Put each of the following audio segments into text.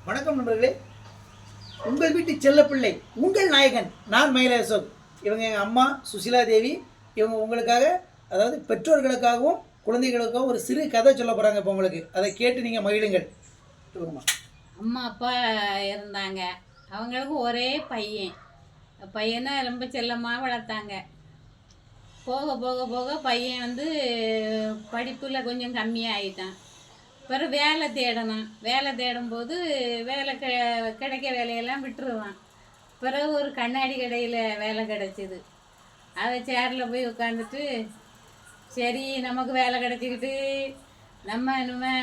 வணக்கம் நண்பர்களே. உங்கள் வீட்டு செல்லப்பிள்ளை, உங்கள் நாயகன் நான் மயிலை அசோக். இவங்க எங்கள் அம்மா சுசிலா தேவி. இவங்க உங்களுக்காக, அதாவது பெற்றோர்களுக்காகவும் குழந்தைகளுக்காகவும் ஒரு சிறு கதை சொல்ல போகிறாங்க. இப்போ உங்களுக்கு அதை கேட்டு நீங்கள் மகிழுங்கள். அம்மா அப்பா இருந்தாங்க. அவங்களுக்கு ஒரே பையன். பையனை ரொம்ப செல்லமாக வளர்த்தாங்க. போக போக போக பையன் வந்து படிப்பில் கொஞ்சம் கம்மியாகிட்டான். பிறகு வேலை தேடணும். வேலை தேடும்போது வேலை கிடைக்க வேலையெல்லாம் விட்டுருவான். பிறகு ஒரு கண்ணாடி கடையில் வேலை கிடச்சிது. அதை சேரில் போய் உட்காந்துட்டு, சரி நமக்கு வேலை கிடச்சிக்கிட்டு நம்ம இனிமே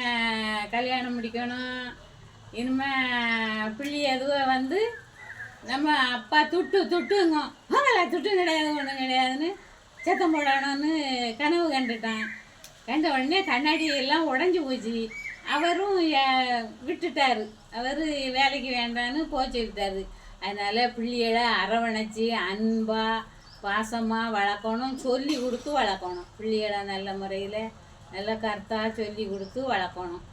கல்யாணம் முடிக்கணும், இனிமே பிள்ளை எதுவும் வந்து நம்ம அப்பா துட்டுங்க துட்டும் கிடையாது ஒன்றும் கிடையாதுன்னு சத்தம் போடணும்னு கனவு கண்டுட்டான். கண்ட உடனே கண்ணாடி எல்லாம் உடஞ்சி போச்சு. அவரும் விட்டுட்டார். அவர் வேலைக்கு வேண்டான்னு போச்சுக்கிட்டாரு. அதனால் பிள்ளைகளை அரவணைச்சி அன்பாக பாசமாக வளர்க்கணும், சொல்லி கொடுத்து வளர்க்கணும். பிள்ளைகளை நல்ல முறையில் நல்ல கருத்தாக சொல்லி கொடுத்து வளர்க்கணும்.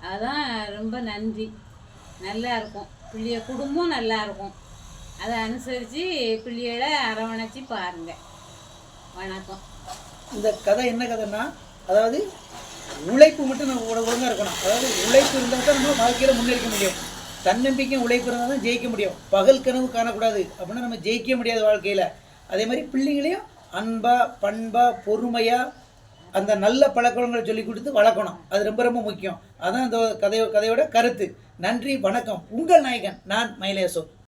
அதுதான் ரொம்ப நன்றி. நல்லா இருக்கும், பிள்ளைய குடும்பம் நல்லா இருக்கும். அதை அனுசரித்து பிள்ளைகளை அரவணைச்சி பாருங்கள். வணக்கம். இந்த கதை என்ன கதைன்னா, அதாவது உழைப்பு மட்டும் நம்ம ஒழுங்காக இருக்கணும். அதாவது உழைப்பு இருந்தால் தான் நம்ம வாழ்க்கையில் முன்னேறிக்க முடியும். தன்னம்பிக்கையும் உழைப்பு இருந்தால் தான் ஜெயிக்க முடியும். பகல் கனவு காணக்கூடாது அப்படின்னா நம்ம ஜெயிக்க முடியாது வாழ்க்கையில். அதே மாதிரி பிள்ளைங்களையும் அன்பாக பண்பாக பொறுமையாக அந்த நல்ல பழக்கங்களை சொல்லி கொடுத்து வளர்க்கணும். அது ரொம்ப ரொம்ப முக்கியம். அதான் இந்த கதையோட கருத்து. நன்றி, வணக்கம். உங்கள் நாயகன் நான் மயிலை அசோக்.